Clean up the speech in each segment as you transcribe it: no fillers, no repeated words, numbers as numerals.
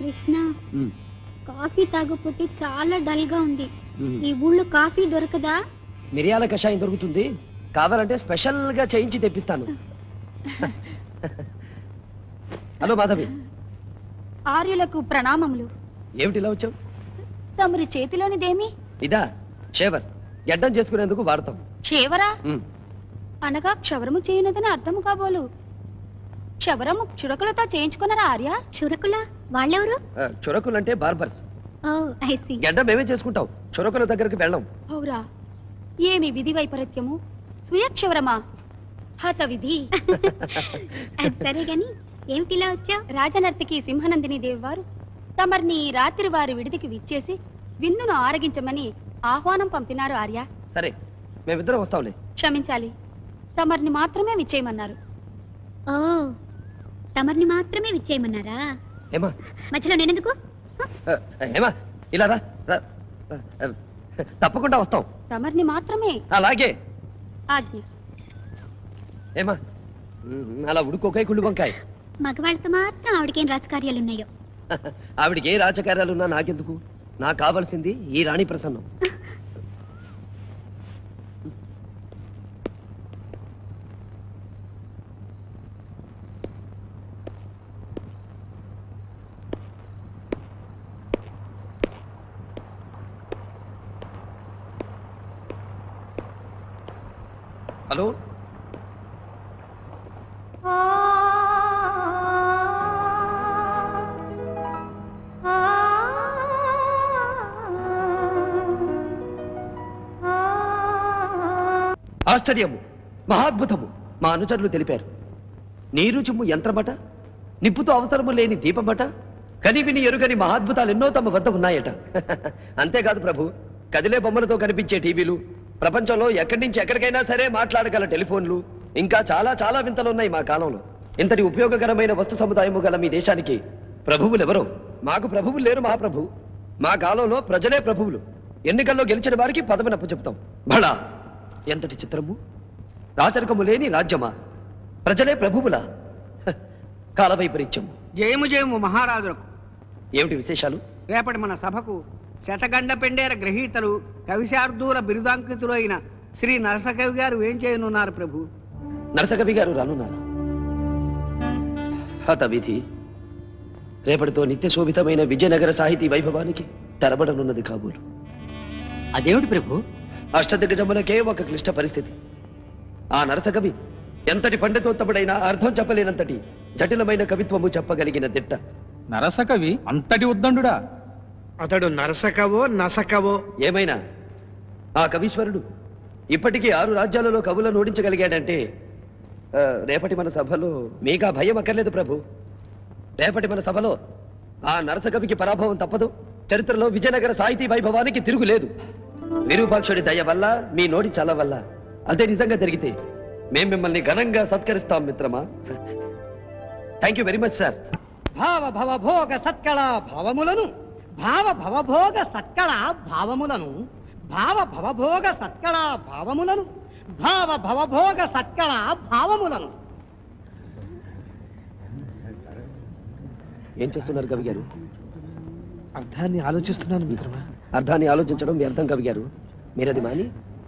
Krishna, coffee తాగకపోతే చాలా dull గా ఉంది. ఈ ఊళ్ళో కాఫీ దొరకదా? మిరియాల కషాయం దొరుకుతుంది, కావాలంటే స్పెషల్ గా చేయించి తెప్పిస్తాను. హలో మాధవి. ఆర్యులకు ప్రణామములు. ఏమిటి ఇలా వచ్చావు? తమరి చేతిలోనిదేమి? ఇదా షేవర్, గడ్డం చేసుకునేందుకు వాడతాం. క్షేవరా అనగా క్షవరము చేయనదని అర్థము కాబోలు. క్షవరము చురకులతో చేయించుకున్నారా ఆర్య? చురకుల వాళ్ళెవరు? చురకులంటే బార్బర్స్. గడ్డం మేమే చేసుకుంటాం, చురకుల దగ్గరికి వెళ్ళాం. అవురా, ఏమి విధి వైపరీత్యము! స్వయక్షవరమా? హత విధి. సరే గాని ఏమిటిలా వచ్చా? రాజనర్తకి సింహనందిని దేవి వారు తమర్ని రాత్రి వారి విడిదికి విచ్చేసి విందును ఆరగించమని ఆహ్వానం పంపినారు ఆర్య. సరే, మేమిద్దరం వస్తాంలే. క్షమించాలి, తమర్ని మాత్రమే విచ్చేయమన్నారు. ఓ, తమర్ని మాత్రమే విచ్చేయమన్నారా? ఏమా మధ్యలో నేనెందుకు? ఏమా ఇలా రా. తప్పకుండా వస్తాం. తమర్ని మాత్రమే. అలాగే. ఆజ్ఞ. ఏమా అలా ఉడుకోకాయ కుళ్ళు వంకాయ. మగవాళ్ళతో మాత్రం ఆవిడకేం రాజకార్యాలున్నాయో. ఆవిడికి ఏ రాజకార్యాలున్నా నాకెందుకు? నాకు కావాల్సింది ఈ రాణి ప్రసన్నం. హలో, ఆశ్చర్యము, మహాద్భుతము మా అనుచరులు తెలిపారు. నీరు చిమ్ము యంత్రమట, నిప్పుతో అవసరము లేని దీపమట, కనివిని ఎరుగని మహాద్భుతాలు ఎన్నో తమ వద్ద ఉన్నాయట. అంతేకాదు ప్రభు, కదిలే బొమ్మలతో కనిపించే టీవీలు, ప్రపంచంలో ఎక్కడి నుంచి ఎక్కడికైనా సరే మాట్లాడగల టెలిఫోన్లు, ఇంకా చాలా చాలా వింతలున్నాయి మా కాలంలో. ఇంతటి ఉపయోగకరమైన వస్తు సముదాయము గల మీ దేశానికి ప్రభువులెవరో? మాకు ప్రభువులు లేరు మహాప్రభు. మా కాలంలో ప్రజలే ప్రభువులు. ఎన్నికల్లో గెలిచిన వారికి పదవినప్పు చెప్తాం. బడా ఎంతటి చిత్రము! రాచరికము లేని రాజ్యమా? ప్రజలే ప్రభువులా? కాలవైపరీత్యము. జయము జయము మహారాజులకు. ఏమిటి విశేషాలు? రేపటి మన సభకు శతగండ పెండేర గ్రహీతలు, కవిశార్దూల బిరుదాంకితులు అయిన శ్రీ నరసకవి గారు ఏం చేయనున్నారు ప్రభు? నరసకవి గారు రానున్నారా? హత విధి. రేపటితో నిత్య శోభితమైన విజయనగర సాహితీ వైభవానికి తెరబడనున్నది కాబోలు. అదేమిటి ప్రభు? అష్టదిగ్గజములకే ఒక క్లిష్ట పరిస్థితి. ఆ నరసకవి ఎంతటి పండితోత్తముడైనా అర్థం చెప్పలేనంతటి జటిలమైన కవిత్వము చెప్పగలిగిన దిట్ట. నరసకవి అంతటి ఉద్దండుడా? అతడు నరసకవో నసకవో ఏమైనా ఆ కవీశ్వరుడు ఇప్పటికీ 6 రాజ్యాలలో కవులను ఓడించగలిగాడంటే రేపటి మన సభలో మీకా భయం అక్కర్లేదు ప్రభు. రేపటి మన సభలో ఆ నరసకవికి పరాభవం తప్పదు. చరిత్రలో విజయనగర సాహితీ వైభవానికి తిరుగులేదు. విరూపాక్షుడి దయ వల్ల, మీ నోటి చల వల్ల అదే నిజంగా జరిగితే మేము మిమ్మల్ని ఘనంగా సత్కరిస్తాం మిత్రమా. Thank you very much sir. భావ భవభోగ సత్కళ భావములను, భావ భవభోగ సత్కళ భావములను, భావ భవభోగ సత్కళ భావములను, భావ భవభోగ సత్కళ భావములను. ఏం చేస్తున్నారు కవి గారు? అర్థాన్ని ఆలోచిస్తున్నాను మిత్రమా. అర్థాన్ని ఆలోచించడం వ్యర్థం కవి గారు. మీరది మాని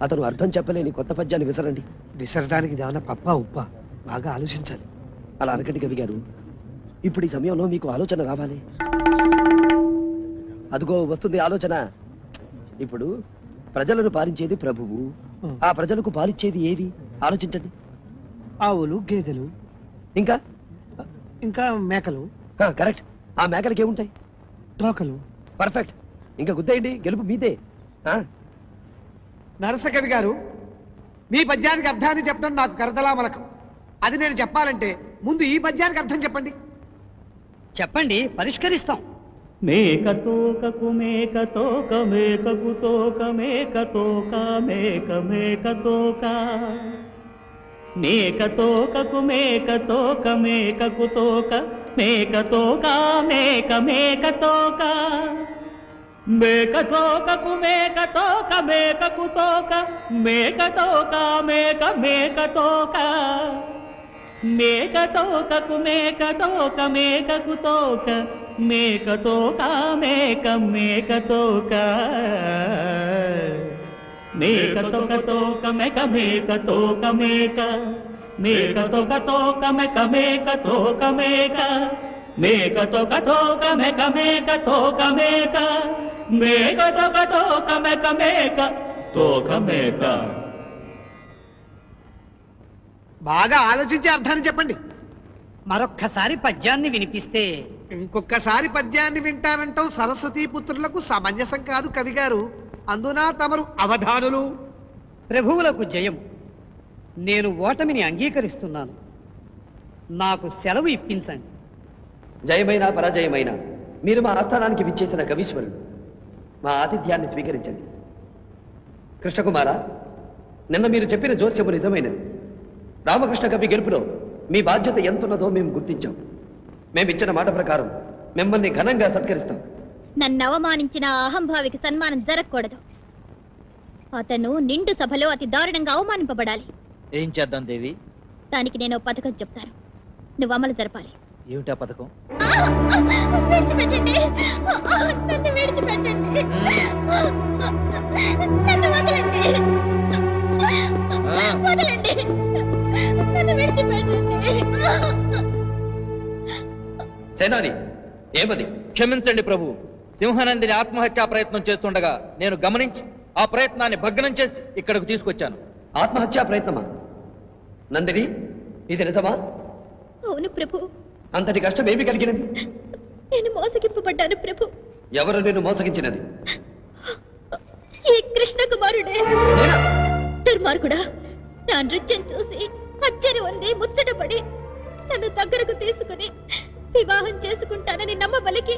అతను అర్థం చెప్పలేని కొత్త పద్యాన్ని విసరండి. విసరడానికి ఏమన్నా పప్ప ఉప్ప? బాగా ఆలోచించాలి. అలా అనకండి కవి గారు. ఇప్పుడు ఈ సమయంలో మీకు ఆలోచన రావాలి. అదిగో వస్తుంది ఆలోచన. ఇప్పుడు ప్రజలను పాలించేది ప్రభువు. ఆ ప్రజలకు పాలిచ్చేవి ఏవి ఆలోచించండి. ఆవులు, గేదెలు, ఇంకా ఇంకా మేకలు. కరెక్ట్. ఆ మేకలకి ఏముంటాయి? తోకలు. పర్ఫెక్ట్. ఇంకా గుద్దేయండి, గెలుపు మీదే. నరసకవి గారు, మీ పద్యానికి అర్థాన్ని చెప్పడం నాకు కరతలామలకం. అది నేను చెప్పాలంటే ముందు ఈ పద్యానికి అర్థం చెప్పండి. చెప్పండి, పరిష్కరిస్తాం. మేకతోకకు మేకతోక మేకకు తోక మేకతోక మేక మేకతోక, మేకతోకకు మేకతోక మేకకు తోక మేకతోక మేక మేకతోక, మేకతోకకు మేకతోక మేకకు తోక మేకతోక మేక మేకతోక, మేకతోకకు మేకతోక మేకకు తోక మేకతోక మేక మేకతోక మేకతోక తోక మేక మేకతోక మేక మేకతోక తోక మేక మేకతోక మేక మేకతోక తోక మేక మేకతోక మేక మేకతోక తోక మేక మేక తోక మేక. బాగా ఆలోచించి అర్థాన్ని చెప్పండి. మరొక్కసారి పద్యాన్ని వినిపిస్తే. ఇంకొకసారి పద్యాన్ని వింటానంటాం సరస్వతీ పుత్రులకు సమంజసం కాదు కవి గారు. అందున తమరు అవధానులు. ప్రభువులకు జయం. నేను ఓటమిని అంగీకరిస్తున్నాను. నాకు సెలవు ఇప్పించండి. జయమైనా పరాజయమైనా మీరు మా ఆస్థానానికి విచ్చేసిన కవీశ్వరుడు. మా ఆతిథ్యాన్ని స్వీకరించండి. కృష్ణకుమార, నిన్న మీరు చెప్పిన జోస్యము నిజమైనది. రామకృష్ణ కవి గెలుపులో మీ బాధ్యత ఎంతున్నదో మేము గుర్తించాం. మేమిచ్చిన మాట ప్రకారం మిమ్మల్ని ఘనంగా సత్కరిస్తాం. నన్ను అవమానించిన అహంభావికి సన్మానం జరగకూడదు. అతను నిండు సభలో అతి దారుణంగా అవమానింపబడాలి. ఏం చేద్దాం దేవి? దానికి నేను పథకం చెప్తాను, నువ్వు అమలు జరపాలి. ఏమిటా పథకం? విడిచిపెట్టండి, నన్ను విడిచిపెట్టండి, నన్ను వదలండి, వదలండి, నన్ను విడిచిపెట్టండి. సేనాని, ఏమది? క్షమించండి ప్రభు. సింహనందిని ఆత్మహత్యా ప్రయత్నం చేస్తుండగా నేను గమనించి ఆ ప్రయత్నాన్ని భగ్నం చేసి ఇక్కడకు తీసుకొచ్చాను. ఆత్మహత్యా ప్రయత్నమా? నందిని, ఇది నిజమా? అవును ప్రభు. అంతటి కష్టం ఏమి కలిగినది? నేను మోసగింపబడ్డాను ప్రభు. ఎవరు నిన్ను మోసగించినది? ఈ కృష్ణ కుమారుడే. దుర్మార్గుడా, నా నృత్యం చూసి అచ్చరి ఉంది ముచ్చటపడి నన్ను దగ్గరకు తీసుకుని వివాహం చేసుకుంటానని నమ్మబలికి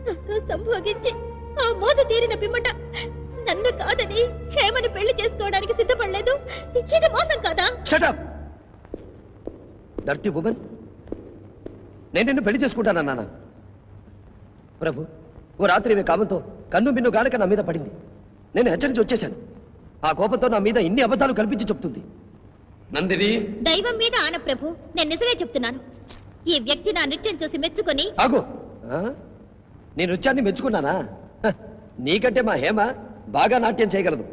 నాతో సంభోగించి ఆ మోజు తీరిన పిమ్మట నన్ను కాదని హేమను పెళ్లి చేసుకోవడానికి సిద్ధపడలేదు. ఇది మోసం కాదా? Shut up dirty woman. నేను నిన్ను పెళ్లి చేసుకుంటానన్నానా? ప్రభు, ఓ రాత్రి కామంతో కన్ను మిన్ను గానక నా మీద పడింది. నేను హెచ్చరించి వచ్చేశాను. ఆ కోపంతో నా మీద ఇన్ని అబద్ధాలు కల్పించి చెప్తుంది. నందిని, దైవం మీద ఆన ప్రభు, నేను నిజమే చెప్తున్నాను. ఈ వ్యక్తి నా నృత్యం చూసి మెచ్చుకొని. ఆగు. నీ నృత్యాన్ని మెచ్చుకున్నానా? నీకంటే మా హేమ బాగా నాట్యం చేయగలదు.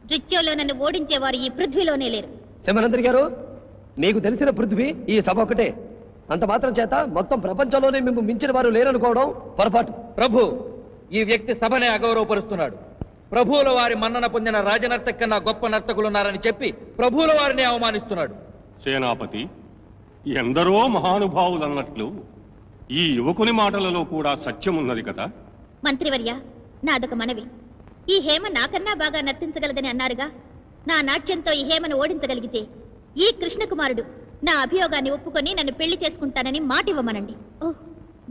నృత్యంలో నన్ను ఓడించేవారు ఈ పృథ్వీలోనే లేరు. సింహనందరి గారు, మీకు తెలిసిన పృథ్వీ ఈ సభ ఒకటే. అంత మాత్రం చేత మొత్తం ప్రపంచంలోనే మేము మించిన వారు లేరనుకోవడం పొరపాటు. ప్రభు, ఈ వ్యక్తి సభనే అగౌరవపరుస్తున్నాడు. ప్రభువుల వారి మన్నన పొందిన రాజనర్తక కన్నా గొప్ప నర్తకులున్నారని చెప్పి ప్రభువుల వారిని అవమానిస్తున్నాడు. సేనాపతి, ఎందరో మహానుభావులన్నట్లు ఈ యువకుని మాటలలో కూడా సత్యమున్నది కదా. మంత్రివర్య, నాదొక మనవి. ఈ హేమ నాకన్నా బాగా నర్తించగలదని అన్నారుగా. నా నాట్యంతో ఈ హేమను ఓడించగలిగితే ఈ కృష్ణకుమారుడు నా అభియోగాన్ని ఒప్పుకొని నన్ను పెళ్లి చేసుకుంటానని మాట ఇవ్వమనండి. Oh,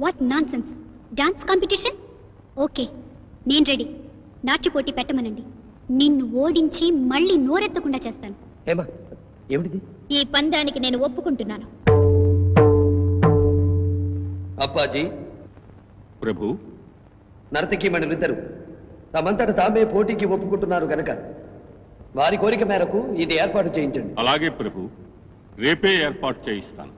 what nonsense! Dance competition? Okay, నేను రెడీ. నాట్య పోటీ పెట్టమనండి. నిన్ను ఓడించి మళ్ళీ నోరెత్తకుండా చేస్తాను. హేమ, ఏమిటిది? ఈ పందానికి నేను ఒప్పుకుంటున్నాను. అప్పాజీ, ప్రభు, నర్తకీమణులిద్దరు తమంతట తామే పోటీకి ఒప్పుకుంటున్నారు గనక వారి కోరిక మేరకు ఇది ఏర్పాటు చేయించండి. అలాగే ప్రభు, రేపే ఏర్పాటు చేయిస్తాను.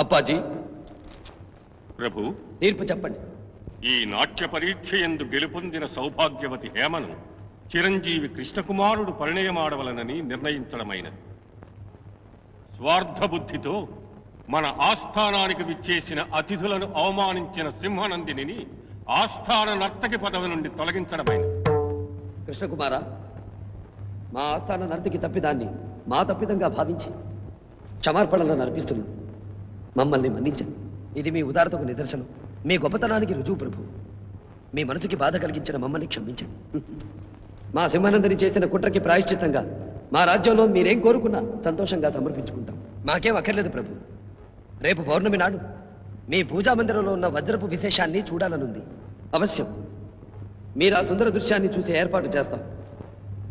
అప్పాజీ, ప్రభు, తీర్పు చెప్పండి. ఈ నాట్య పరీక్ష యందు గెలుపొందిన సౌభాగ్యవతి హేమను చిరంజీవి కృష్ణకుమారుడు పరిణయమాడవలనని నిర్ణయించడమైనది. స్వార్థ బుద్ధితో మన ఆస్థానానికి విచ్చేసిన అతిథులను అవమానించిన సింహనందిని ఆస్థాన నర్తకి పదవి నుండి తొలగించడమైనది. కృష్ణకుమార, మా ఆస్థాన నర్తకి తప్పిదాన్ని మా తప్పిదంగా భావించి క్షమార్పణలో నడిపిస్తున్నాను. మమ్మల్ని మన్నించండి. ఇది మీ ఉదారతకు నిదర్శనం, మీ గొప్పతనానికి రుజువు ప్రభు. మీ మనసుకి బాధ కలిగించిన మమ్మల్ని క్షమించండి. మా సింహనందిని చేసిన కుట్రకి ప్రాయశ్చిత్తంగా మా రాజ్యంలో మీరేం కోరుకున్నా సంతోషంగా సమర్పించుకుంటాం. మాకేం అక్కర్లేదు ప్రభు. రేపు పౌర్ణమి నాడు మీ పూజా మందిరంలో ఉన్న వజ్రపు విశేషాన్ని చూడాలనుంది. అవశ్యం మీరు ఆ సుందర దృశ్యాన్ని చూసే ఏర్పాటు చేస్తాం.